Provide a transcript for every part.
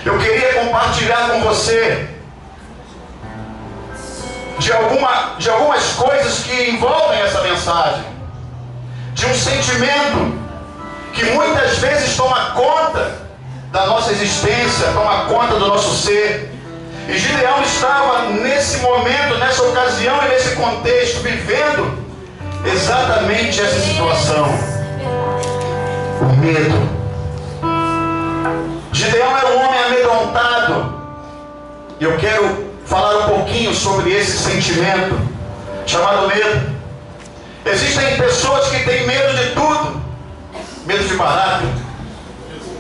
Eu queria compartilhar com você de algumas coisas que envolvem essa mensagem, de um sentimento que muitas vezes toma conta da nossa existência, toma conta do nosso ser. E Gideão estava nesse momento, nessa ocasião e nesse contexto, vivendo exatamente essa situação. O medo. Gideão era um homem amedrontado. E eu quero falar um pouquinho sobre esse sentimento chamado medo. Existem pessoas que têm medo de tudo. Medo de barata.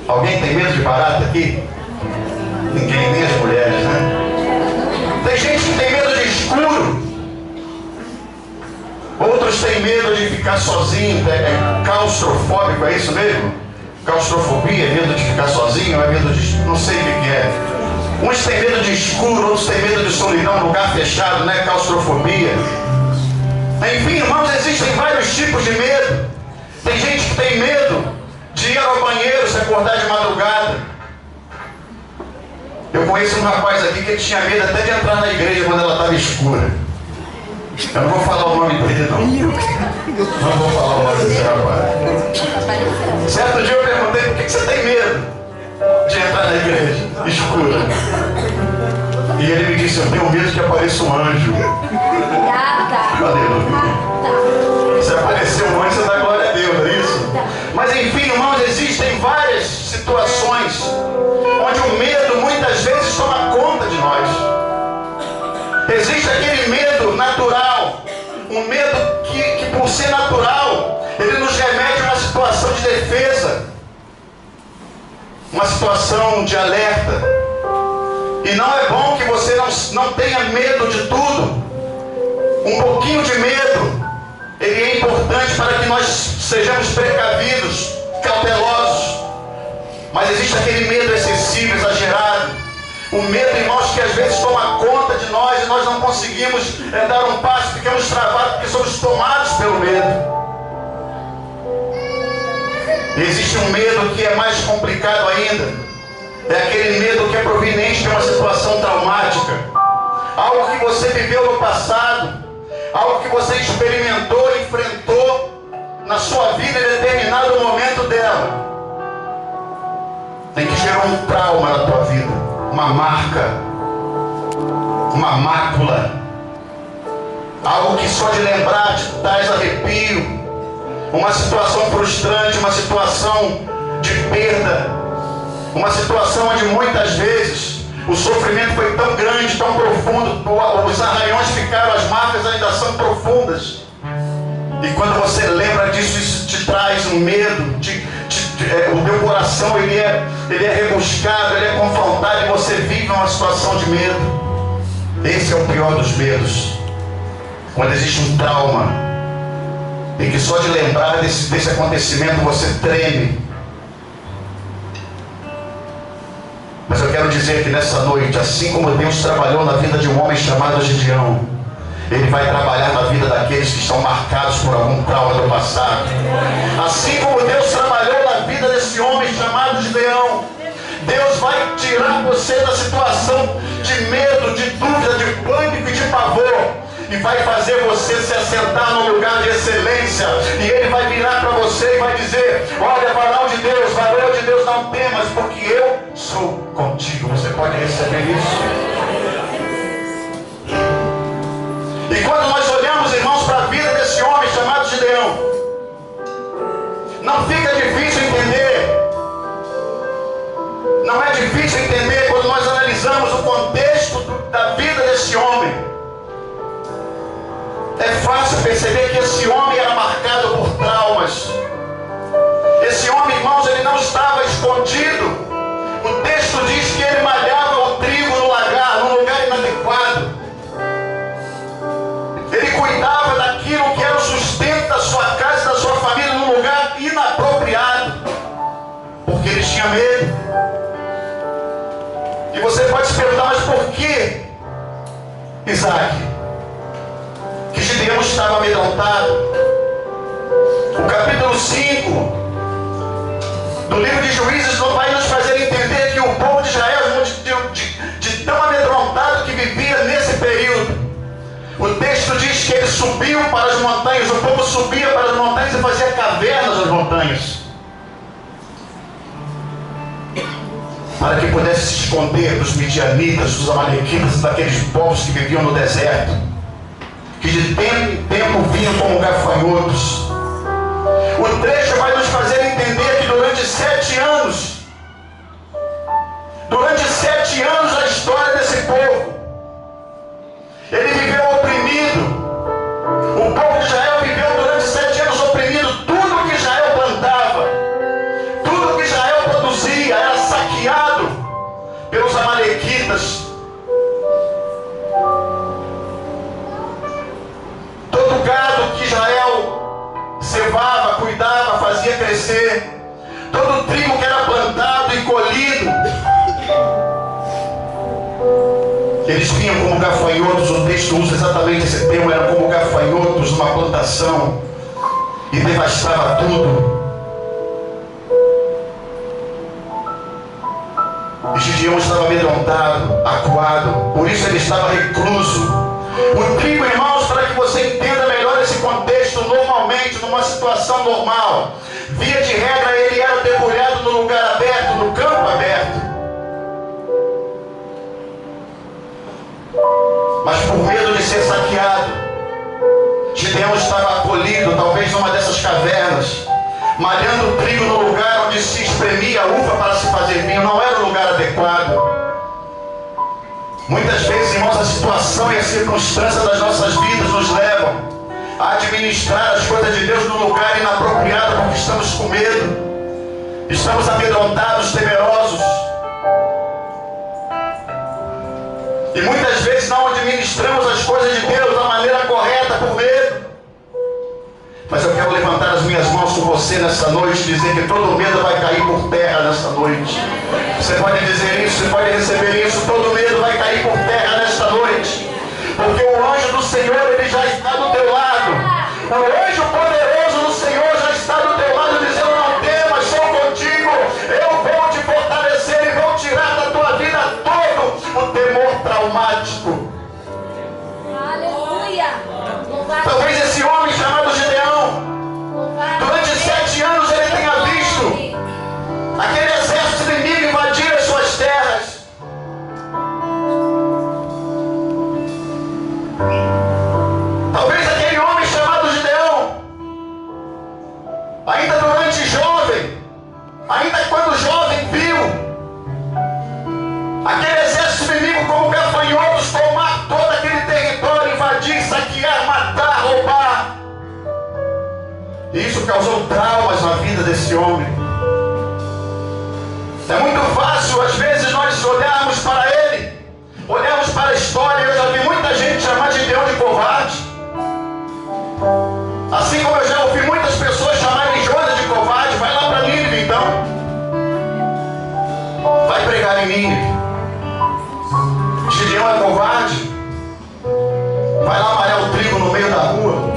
Alguém tem medo de barata aqui? Ninguém, nem as mulheres, né? Tem gente que tem medo de escuro. Outros têm medo de ficar sozinho. É claustrofóbico, é isso mesmo? Claustrofobia, é medo de ficar sozinho, é medo de... não sei o que é. Uns têm medo de escuro, outros têm medo de solidão, lugar fechado, né? Claustrofobia. Enfim, irmãos, existem vários tipos de medo. Tem gente que tem medo de ir ao banheiro, se acordar de madrugada. Eu conheço um rapaz aqui que ele tinha medo até de entrar na igreja quando ela estava escura. Eu não vou falar o nome dele, não. Não vou falar o nome desse rapaz. Certo dia eu perguntei, por que você tem medo de entrar na igreja escura? E ele me disse, eu tenho medo que apareça um anjo. Aleluia. Se aparecer um anjo, você dá glória a Deus, não é isso? Mas enfim, irmãos, existem várias situações onde o medo muitas vezes toma conta de nós. Existe aquele medo natural, um medo que por ser natural, ele nos remete a uma situação de defesa, uma situação de alerta. E não é bom que você não tenha medo de tudo. Um pouquinho de medo, ele é importante para que nós sejamos precavidos, cautelosos. Mas existe aquele medo excessivo, exagerado. O medo, irmãos, que às vezes toma conta de nós e nós não conseguimos dar um passo, ficamos travados porque somos tomados pelo medo. E existe um medo que é mais complicado ainda. É aquele medo que é proveniente de uma situação traumática. Algo que você viveu no passado, algo que você experimentou, enfrentou na sua vida em determinado momento dela, em que gerou um trauma na tua vida, uma marca, uma mácula, algo que só de lembrar te traz arrepio, uma situação frustrante, uma situação de perda, uma situação onde muitas vezes o sofrimento foi tão grande, tão profundo, os arranhões ficaram, as marcas ainda são profundas. E quando você lembra disso, isso te traz um medo, o teu coração ele é rebuscado, ele é confrontado e você vive uma situação de medo. Esse é o pior dos medos. Quando existe um trauma, e que só de lembrar desse acontecimento você treme. Mas eu quero dizer que nessa noite, assim como Deus trabalhou na vida de um homem chamado Gideão, Ele vai trabalhar na vida daqueles que estão marcados por algum trauma do passado. Assim como Deus trabalhou na vida desse homem chamado Gideão, Deus vai tirar você da situação de medo, de dúvida, de pânico e de pavor, e vai fazer você se assentar num lugar de excelência. E Ele vai virar para você e vai dizer: olha, varão de Deus, não temas, porque eu sou contigo. Você pode receber isso? E quando nós olhamos, irmãos, para a vida desse homem chamado Gideão, não fica difícil entender. Não é difícil entender quando nós analisamos o contexto da vida desse homem. É fácil perceber que esse homem era marcado por traumas. Esse homem, irmãos, ele não estava escondido. O texto diz que ele malhava o trigo no lagar, num lugar inadequado. Ele cuidava daquilo que era o sustento da sua casa e da sua família num lugar inapropriado, porque ele tinha medo. E você pode se perguntar: mas por que, Isaac, que Gideão estava amedrontado? O capítulo 5 do livro de Juízes vai nos fazer entender que o povo de Israel, que ele subiu para as montanhas, o povo subia para as montanhas e fazia cavernas nas montanhas, para que pudesse se esconder dos midianitas, dos amalequitas, daqueles povos que viviam no deserto, que de tempo em tempo vinham como gafanhotos. O trecho vai nos fazer entender que durante 7 anos a história desse povo, ele viveu oprimido. O povo de Israel viveu durante 7 anos oprimido. Tudo que Israel plantava, tudo que Israel produzia, era saqueado pelos amalequitas. Todo gado que Israel cevava, cuidava, fazia crescer, todo trigo que era plantado e colhido, eles vinham como gafanhotos. O texto usa exatamente esse termo, eram como gafanhotos numa plantação, e devastava tudo. E Gideão estava amedrontado, acuado, por isso ele estava recluso. O trigo, irmãos, para que você entenda melhor esse contexto, normalmente, numa situação normal, via de regra, ele era debulhado no lugar aberto, no campo aberto. Mas por medo de ser saqueado, Gideão estava acolhido, talvez numa dessas cavernas, malhando trigo no lugar onde se espremia a uva para se fazer vinho. Não era o lugar adequado. Muitas vezes, irmãos, a situação e a circunstância das nossas vidas nos levam a administrar as coisas de Deus no lugar inapropriado, porque estamos com medo, estamos amedrontados, temerosos. E muitas vezes não administramos as coisas de Deus da maneira correta por medo. Mas eu quero levantar as minhas mãos com você nessa noite e dizer que todo medo vai cair por terra nessa noite. Você pode dizer isso, você pode receber isso. Todo medo vai cair por terra nesta noite, porque o anjo do Senhor, ele já está do teu lado. O anjo poderoso do Senhor já está do teu lado, dizendo: não temas, sou contigo, eu vou te fortalecer e vou tirar da tua vida todo o temor traumático. Aleluia! Talvez esse homem chamado Gideão, durante 7 anos ele tenha visto aquele exército inimigo invadir as suas terras. Talvez aquele homem chamado Gideão, ainda durante jovem, ainda quando jovem, viu aquele exército inimigo como gafanhotos tomar todo aquele território, invadir, saquear, matar, roubar. E isso causou traumas na vida desse homem. É muito fácil, às vezes, nós olharmos para ele, olharmos para a história. Eu já vi muita gente chamar Gideão de covarde, assim como eu já ouvi muitas pessoas chamarem Jonas de covarde. Vai lá para Nínive, então. Vai pregar em Nínive. Gideão é covarde? Vai lá malhar o trigo no meio da rua,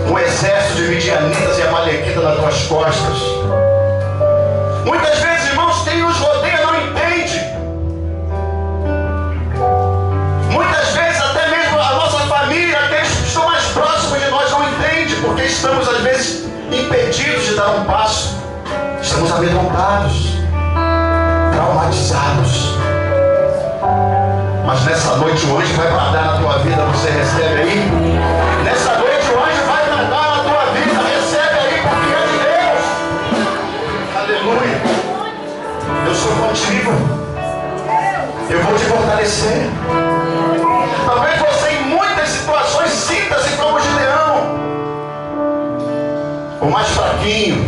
um exército de midianitas e amalequitas nas tuas costas. Muitas vezes, irmãos, quem nos rodeia não entende. Muitas vezes até mesmo a nossa família, aqueles que estão mais próximos de nós, não entendem, porque estamos às vezes impedidos de dar um passo. Estamos amedrontados, traumatizados. Mas nessa noite o anjo vai bradar na tua vida. Você recebe aí? Nessa noite o anjo vai bradar na tua vida. Recebe aí, porque é de Deus. Aleluia. Eu sou contigo, eu vou te fortalecer. Talvez você em muitas situações sinta-se como Gideão, o mais fraquinho,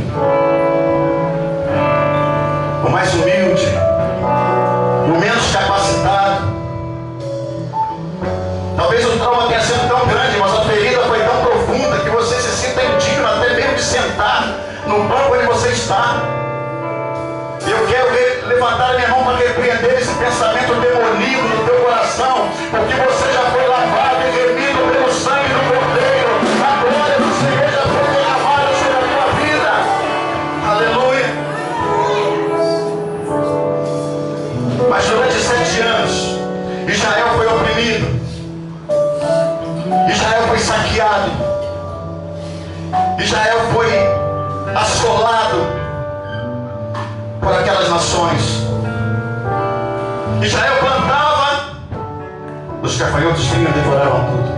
o mais humilde, o menos capacitado. Talvez o trauma tenha sido tão grande, mas a ferida foi tão profunda que você se sinta indigno até mesmo de sentar no banco onde você está. E eu quero levantar a minha mão para repreender esse pensamento demoníaco no teu coração, porque você já foi lavado e remido pelo sangue do Cordeiro. A glória do Senhor já foi derramada sobre a tua vida. Aleluia. Mas durante 7 anos Israel foi oprimido. saqueado. Israel foi assolado por aquelas nações. Israel plantava, os gafanhotos vinham e devoravam tudo.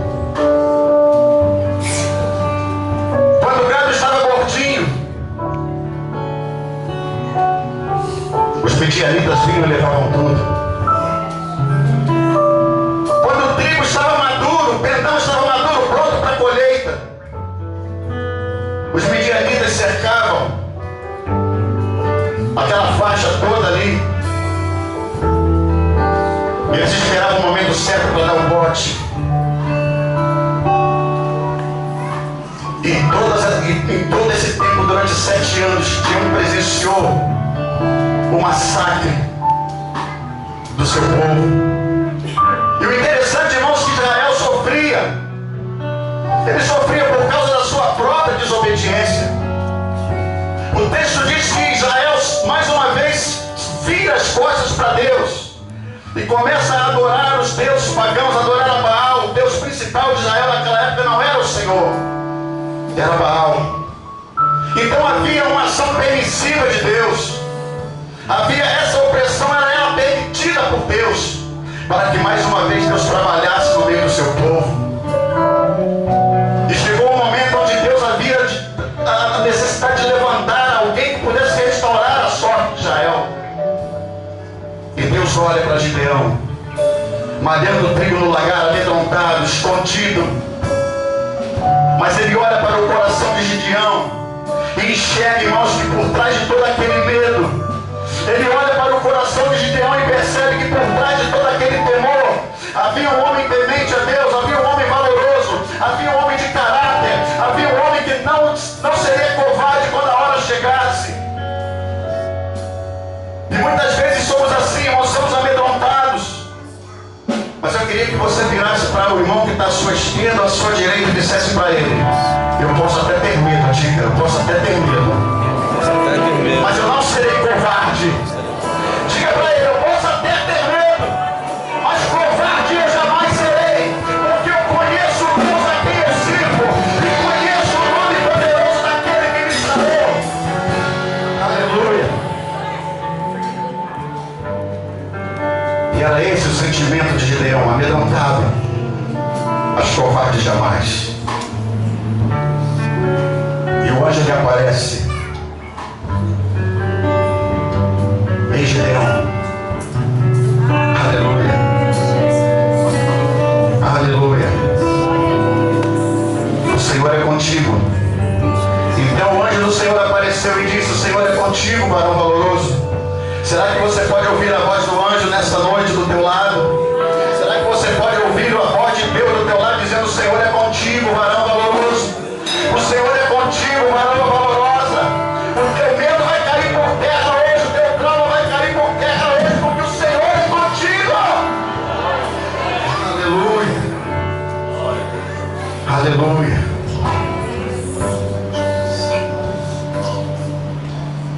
Quando o gado estava gordinho, os midianitas vinham e levavam tudo. Quando o trigo estava maduro, o pendão estava maduro, pronto para a colheita, os midianitas cercavam aquela faixa toda ali. Eles esperavam o momento certo para dar um bote. E em todo esse tempo, durante 7 anos, Gideão presenciou o massacre do seu povo. E o interessante, irmãos, que Israel sofria. Ele sofria por causa da sua própria desobediência. O texto diz que Israel, mais uma vez, vira as costas para Deus e começa a adorar os deuses pagãos, a adorar a Baal. O Deus principal de Israel naquela época não era o Senhor, era Baal. Então havia uma ação permissiva de Deus. Havia essa opressão, ela era permitida por Deus, para que mais uma vez Deus trabalhasse no meio do seu povo. E chegou um momento onde Deus havia a necessidade de levantar alguém que pudesse restaurar a sorte de Israel. E Deus olha para Gideão, malhando trigo no lagar, amedrontado, escondido. Mas ele olha para o coração de Gideão e enxerga, irmãos, que por trás de todo aquele medo, ele olha para o coração de Gideão e percebe que por trás de todo aquele temor, havia um homem temente a Deus, havia um homem valoroso, havia um homem de caráter, havia um homem que não seria covarde quando a hora chegasse. E muitas vezes somos assim, irmãos, somos amedrontados. Mas eu queria que você virasse para o irmão que está à sua esquerda, à sua direita, e dissesse para ele: eu posso até ter medo, diga, eu posso até ter medo, mas eu não serei covarde. Diga para ele: eu posso até ter medo, mas covarde eu jamais serei, porque eu conheço o Deus a quem eu sirvo e conheço o nome poderoso daquele que me chamou. Aleluia. E era esse o sentimento de Gideão, amedrontado, mas covarde jamais. E o anjo lhe aparece: ei, Gideão. Aleluia. Aleluia. O Senhor é contigo. Então o anjo do Senhor apareceu e disse: o Senhor é contigo, varão valoroso. Será que você pode ouvir a voz do anjo nesta noite do teu lado? Será que você pode ouvir a voz de Deus do teu lado dizendo: o Senhor é contigo, varão valoroso? O Senhor é contigo, varão valorosa. O teu medo vai cair por terra hoje, o teu trauma vai cair por terra hoje, porque o Senhor é contigo. Aleluia. Aleluia.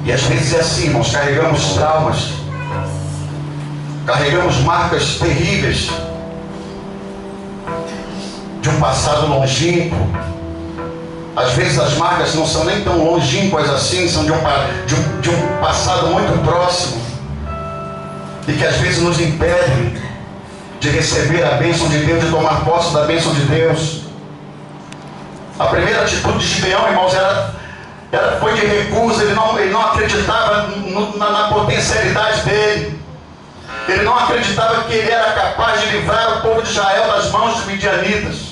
E às vezes é assim, irmãos, carregamos traumas, carregamos marcas terríveis de um passado longínquo. Às vezes as marcas não são nem tão longínquas assim, são de um passado muito próximo, e que às vezes nos impedem de receber a bênção de Deus, de tomar posse da bênção de Deus. A primeira atitude de Gideão, irmãos, foi de recusa. Ele não acreditava na potencialidade dele. Ele não acreditava que ele era capaz de livrar o povo de Israel das mãos dos midianitas.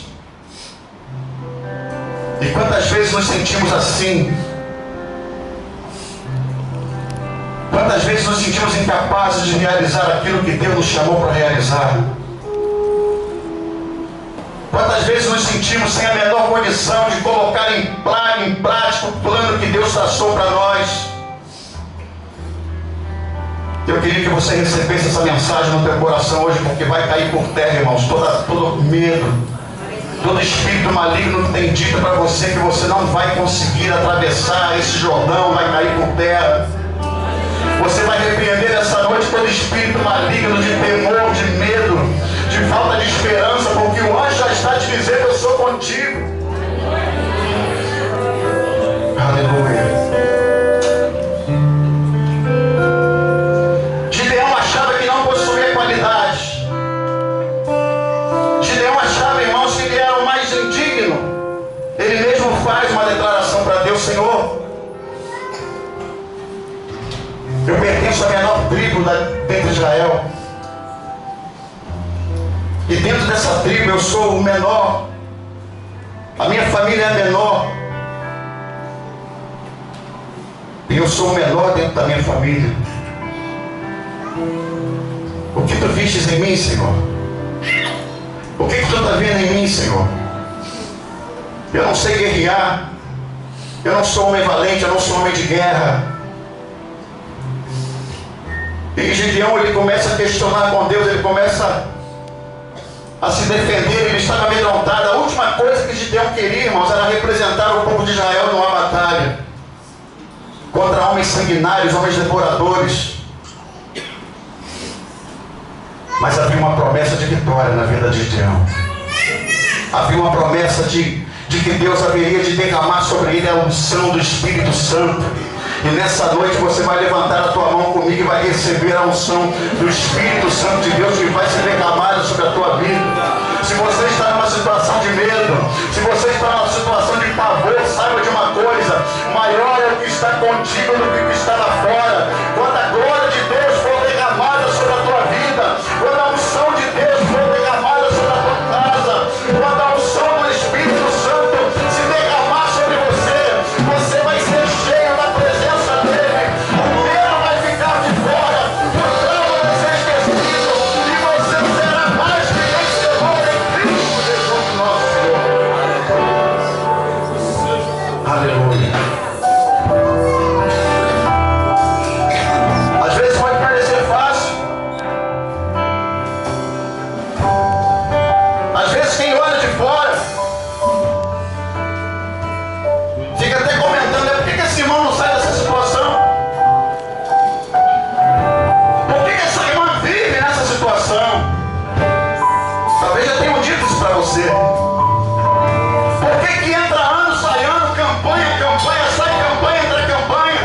E quantas vezes nos sentimos assim? Quantas vezes nos sentimos incapazes de realizar aquilo que Deus nos chamou para realizar? Quantas vezes nos sentimos sem a menor condição de colocar em prática o plano que Deus traçou para nós? Eu queria que você recebesse essa mensagem no teu coração hoje, porque vai cair por terra, irmãos, todo medo, todo espírito maligno que tem dito para você que você não vai conseguir atravessar esse Jordão, vai cair por terra. Você vai repreender essa noite todo espírito maligno de temor, de medo, de falta de esperança, porque o anjo já está te dizendo: eu sou contigo. contigo. Aleluia. Gideão achava que não possuía qualidades. Gideão achava, irmãos, que ele era o mais indigno. Ele mesmo faz uma declaração para Deus: Senhor, eu pertenço à menor tribo dentro de Israel. E dentro dessa tribo eu sou o menor. A minha família é a menor. E eu sou o menor dentro da minha família. O que tu vistes em mim, Senhor? O que tu está vendo em mim, Senhor? Eu não sei guerrear. Eu não sou homem valente, eu não sou homem de guerra. E Gideão, ele começa a questionar com Deus, ele começa a se defender, ele estava amedrontado. A última coisa que Gideão queria, irmãos, era representar o povo de Israel numa batalha contra homens sanguinários, homens devoradores. Mas havia uma promessa de vitória na vida de Gideão. Havia uma promessa de que Deus haveria de derramar sobre ele a unção do Espírito Santo. E nessa noite você vai levantar a tua mão comigo e vai receber a unção do Espírito Santo de Deus que vai ser derramada sobre a tua vida. Se você está numa situação de medo, se você está numa situação de pavor, saiba de uma coisa: maior é o que está contigo do que o que está lá fora. Quando a glória de Deus for derramada sobre a tua vida, quando a unção de Deus for derramada sobre a tua casa, quando a unção do Espírito Santo se derramar sobre você, você vai ser cheio da presença dele. O medo vai ficar de fora, o trauma vai ser esquecido, e você será mais que vencedor em Cristo Jesus nosso Senhor. Aleluia. Às vezes pode parecer fácil. Às vezes quem olha de fora fica até comentando: por que esse irmão não sai dessa situação? Por que essa irmã vive nessa situação? Talvez já tenham dito isso para você. Por que entra ano, sai ano, campanha, sai campanha, entra campanha,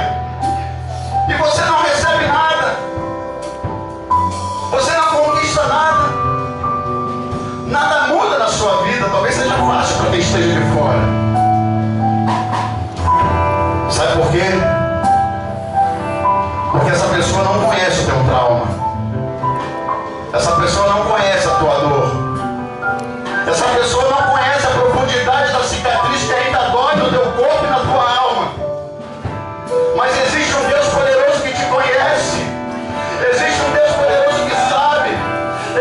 e você não recebe nada? Você não conquista nada. Nada muda na sua vida. Talvez seja fácil para quem esteja de fora. Sabe por quê? Porque essa pessoa não conhece o teu trauma. Essa pessoa não conhece a tua dor. Essa pessoa não conhece a profundidade da cicatriz que ainda dói no teu corpo e na tua alma. Mas existe um Deus poderoso que te conhece. Existe um Deus poderoso que sabe.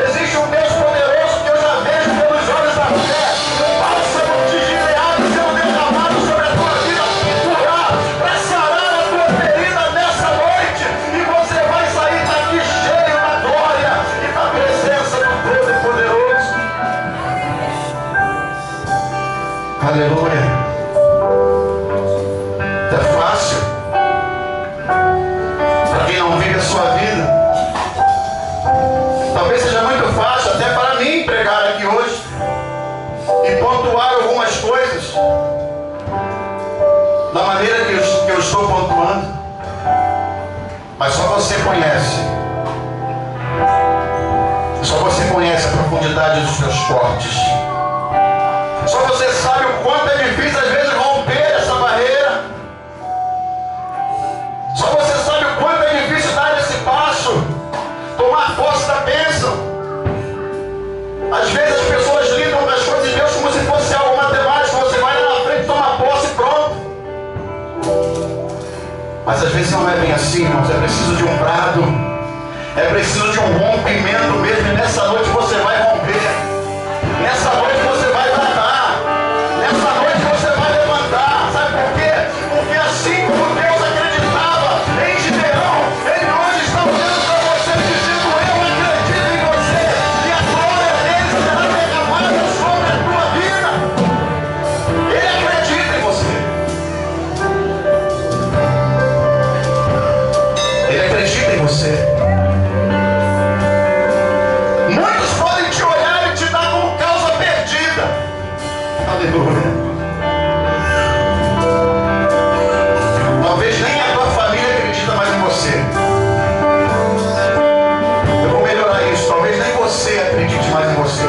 Existe um Deus poderoso que eu já vejo pelos olhos da fé. O bálsamo de Gileade sendo derramado sobre a tua vida, curar, para sarar a tua ferida nessa noite. E você vai sair daqui cheio da glória e da presença do Todo-Poderoso. Aleluia. É fácil para quem não vive a sua vida. Talvez seja muito fácil até para mim pregar aqui hoje e pontuar algumas coisas da maneira que eu estou pontuando. Mas só você conhece. Só você conhece a profundidade dos teus cortes. Só você sabe o quanto é difícil às vezes romper essa barreira. Só você sabe o quanto é difícil dar esse passo, tomar posse da bênção. Às vezes as pessoas lidam com as coisas de Deus como se fosse algo matemático. Você vai lá na frente, toma posse e pronto. Mas às vezes não é bem assim, irmãos. É preciso de um brado. É preciso de um rompimento mesmo. E nessa noite você vai romper. Nessa noite você vai bradar. Nessa noite você vai levantar. Sabe por quê? Porque assim como Deus acreditava em Gideão, Ele hoje está olhando para você dizendo: eu acredito em você. E a glória dele será derramada sobre a tua vida. Ele acredita em você. Ele acredita em você. Muitos Aleluia. Talvez nem a tua família acredita mais em você. Eu vou melhorar isso. Talvez nem você acredite mais em você.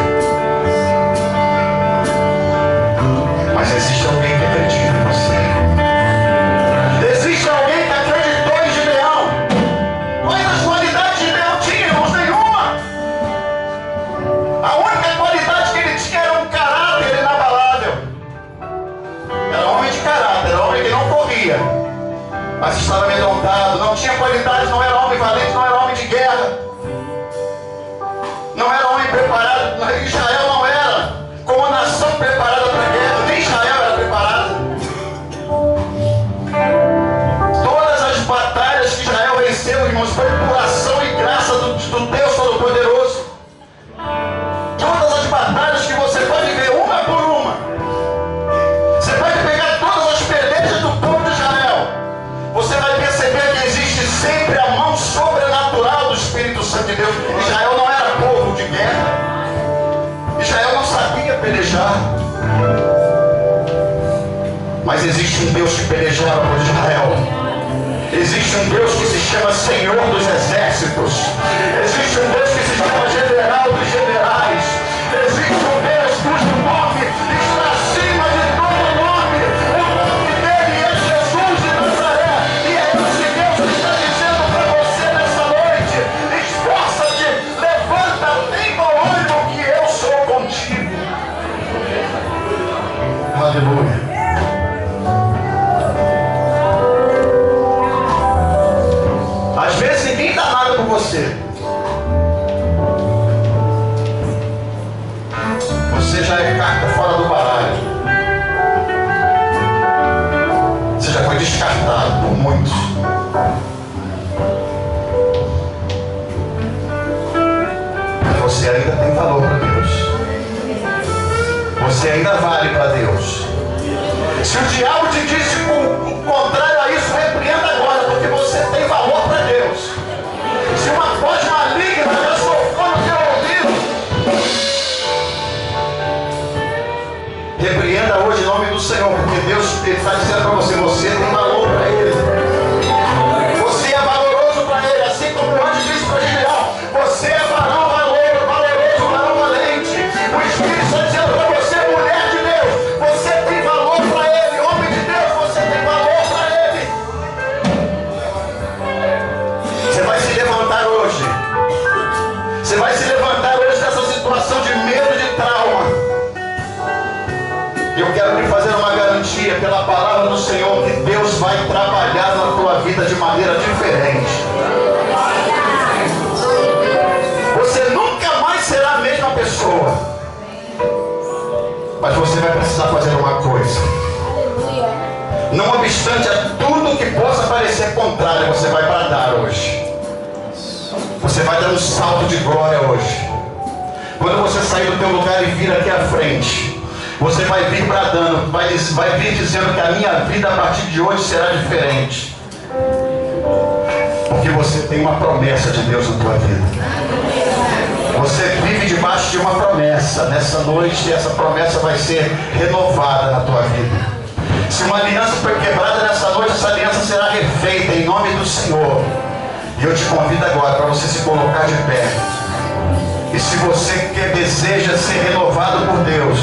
Mas existe alguém que acredita em você. Existe alguém que acreditou em Gideão. Quais as qualidades de Gideão tinha, irmãos? Nenhuma. A única qualidade que ele tinha era um caráter inabalável. Era homem de caráter, era homem que não corria, mas estava amedrontado, não tinha qualidade, não era homem valente, não era homem de guerra, não era homem preparado. Israel não era como a nação preparada para a guerra, nem Israel era preparado. Todas as batalhas que Israel venceu, irmãos, foi por ação e graça do Deus Todo-Poderoso. Todas as batalhas que você pode ver, uma por uma, você pode pegar todas as pelejas do povo de Israel, você vai perceber que existe sempre a mão sobrenatural do Espírito Santo de Deus. Israel não era povo de guerra. Israel não sabia pelejar. Mas existe um Deus que pelejava por Israel. Existe um Deus que se chama Senhor dos Exércitos. Existe um Deus que se chama General dos Generais. Existe um Deus cujo nome está acima de todo nome. O nome dele é Jesus de Nazaré. E é esse Deus que está dizendo para você nessa noite: esforça-te, levanta, tem bom ânimo que eu sou contigo. Aleluia. Às vezes ninguém dá nada por você. Você já é carta fora do baralho. Você já foi descartado por muitos. Mas você ainda tem valor para Deus. Você ainda vale para Deus. Se o diabo te disse o contrário a isso, repreenda agora, porque você tem valor para Deus. Se uma voz maligna já sofreu no teu ouvido, repreenda hoje em nome do Senhor, porque Deus está dizendo para você: você tem valor para Ele. Você é valoroso para Ele, assim como o anjo disse para Gideão: você é varão valoroso, varão valente. O Espírito está dizendo para você, mulher de Deus, você tem valor para Ele. Homem de Deus, você tem valor para Ele. Você vai se levantar hoje. Você vai se levantar hoje dessa situação de medo, de trauma. E eu quero lhe fazer uma garantia pela palavra do Senhor que Deus vai trabalhar na tua vida de maneira diferente. Você nunca mais será a mesma pessoa. Mas você vai precisar fazer uma coisa. Não obstante a tudo que possa parecer contrário, você vai bradar hoje. Você vai dar um salto de glória hoje. Quando você sair do teu lugar e vir aqui à frente, você vai vir bradando, vai vir dizendo que a minha vida a partir de hoje será diferente. Porque você tem uma promessa de Deus na tua vida. Você vive debaixo de uma promessa. Nessa noite, essa promessa vai ser renovada na tua vida. Se uma aliança foi quebrada nessa noite, essa aliança será refeita em nome do Senhor. E eu te convido agora para você se colocar de pé. E se você deseja ser renovado por Deus,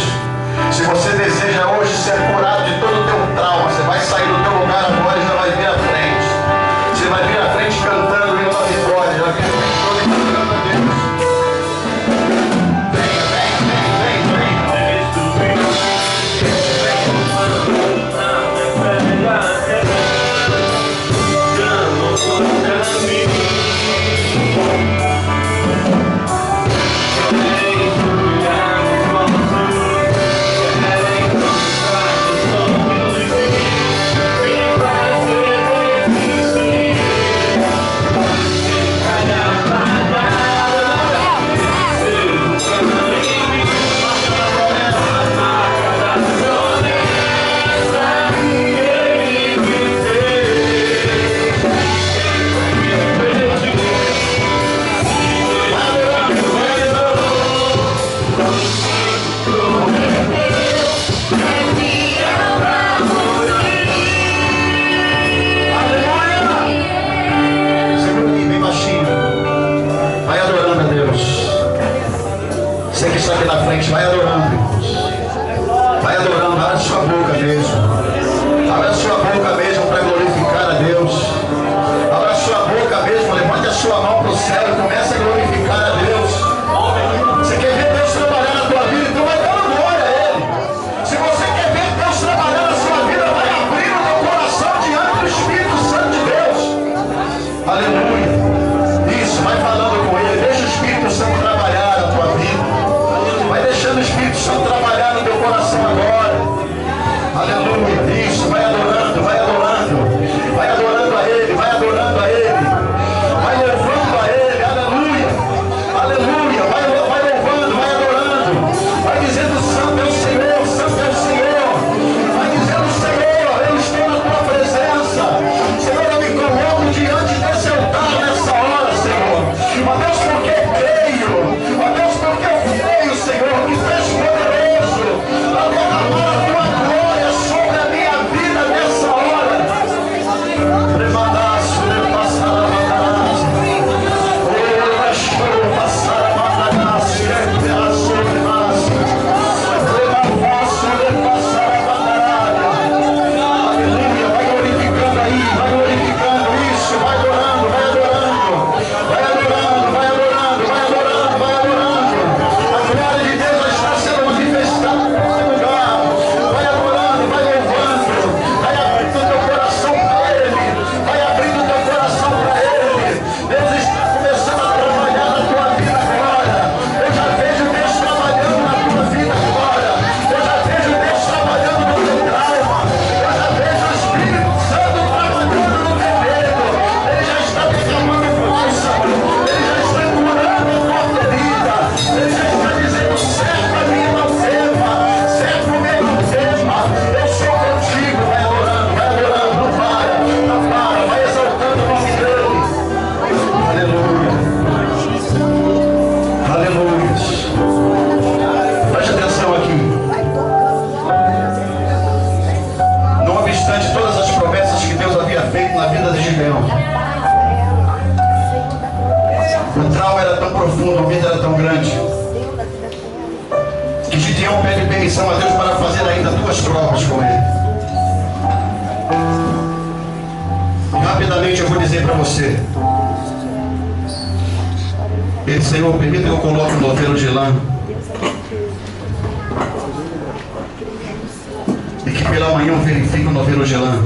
se você deseja hoje ser curado de todo o teu trauma, você vai sair do teu lugar agora e já vai vir à frente. Você vai vir à frente cantando o hino da vitória, já vir à frente todo cantando a Deus. Venha, venha, venha, venha, vai adorando, irmãos. Vai adorando, abre a sua boca mesmo. Abre a sua boca mesmo para glorificar a Deus. Abra a sua boca mesmo, levante a sua mão para o céu e comece a glorificar a Deus. Você quer ver Deus trabalhar na tua vida? Então vai dando glória a Ele. Se você quer ver Deus trabalhar na sua vida, vai abrir o teu coração diante do Espírito Santo de Deus. Aleluia. Isso, vai falando com Ele. Deixa o Espírito Santo trabalhar na tua vida. Vai deixando o Espírito Santo trabalhar no teu coração agora. Aleluia. Isso, vai adorando, vai adorando. Vai adorando a Ele, vai adorando a Ele. Vai louvando a Ele, aleluia. Aleluia, vai louvando, vai adorando. Vai dizendo, Santo é o Senhor, Santo é o Senhor. Vai dizendo, Senhor, eu estou na tua presença. Senhor, eu me coloco diante desse altar nessa hora, Senhor. Ó Deus, porque creio. Ó Deus, porque eu creio, Senhor, que tu és poderoso para derramar a tua glória sobre a minha vida nessa hora. Remadaço, repassar a mandaraço. Oh, achou passar a mandaraço. Repassou, repassou. Remadaço, repassar a mandaraço. Aleluia, vai glorificando aí, vai glorificando isso, vai adorando, vai adorando. Vai adorando, vai adorando, vai adorando, vai adorando. A glória de Deus está sendo manifestada nesse lugar. Vai adorando, vai louvando. Vai abrindo o teu coração para Ele. Vai abrindo o teu coração para Ele. Deus está começando a trabalhar na tua vida agora. Eu já vejo Deus trabalhando na tua vida agora. Eu já vejo Deus trabalhando no teu trauma. Eu já vejo o Espírito Santo trabalhando no teu medo. Ele já está derramando força. Ele já está curando a tua ferida. Ele já está dizendo, certo a mim não tema. Certo meu não tema. Eu sou contigo. Vai adorando, não para, não para. Vai exaltando o nome dele. Aleluia. Aleluia. Preste atenção aqui. Não obstante todas as promessas que Deus havia feito na vida de Gideão, o trauma era tão profundo, o medo era tão grande, que Gideão pede permissão a Deus para fazer ainda 2 provas com ele. E rapidamente eu vou dizer para você. Ele, Senhor, permita que eu coloque um novelo de lã e que pela manhã eu verifique o novelo de lã.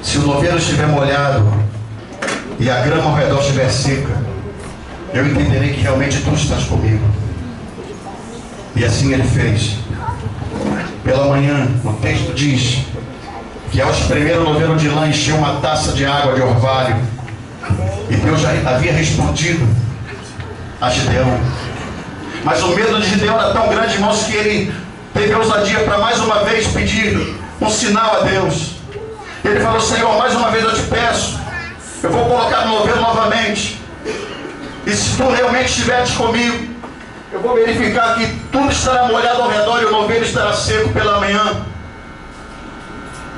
Se o novelo estiver molhado e a grama ao redor estiver seca, eu entenderei que realmente tu estás comigo. E assim ele fez. Pela manhã, o texto diz que ao espremer o novelo de lã, encheu uma taça de água de orvalho. E Deus já havia respondido a Gideão. Mas o medo de Gideão era tão grande, irmãos, que ele teve a ousadia para mais uma vez pedir um sinal a Deus. Ele falou, Senhor, mais uma vez eu te peço, eu vou colocar no novelo novamente. E se tu realmente estiveres comigo, eu vou verificar que tudo estará molhado ao redor e o novelo estará seco pela manhã.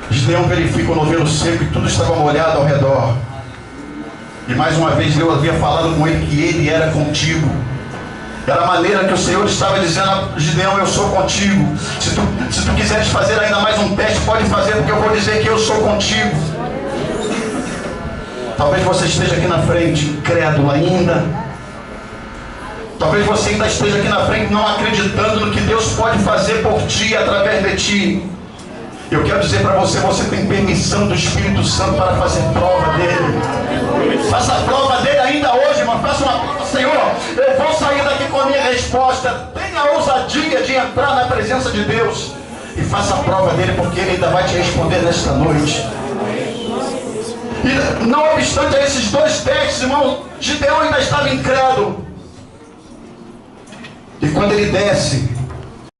Gideão verifica o novelo seco e tudo estava molhado ao redor. E mais uma vez Deus havia falado com ele que ele era contigo. Era a maneira que o Senhor estava dizendo a Gideão, eu sou contigo. Se tu quiseres fazer ainda mais um teste, pode fazer, porque eu vou dizer que eu sou contigo. Talvez você esteja aqui na frente, incrédulo ainda. Talvez você ainda esteja aqui na frente não acreditando no que Deus pode fazer por ti, através de ti. Eu quero dizer para você, você tem permissão do Espírito Santo para fazer prova dele. Faça a prova dele ainda hoje, irmão. Faça uma prova, Senhor. Eu vou sair daqui com a minha resposta. Tenha a ousadia de entrar na presença de Deus. E faça a prova dele, porque ele ainda vai te responder nesta noite. E não obstante a esses 2 testes, irmão, Gideão ainda estava incrédulo. E quando ele desce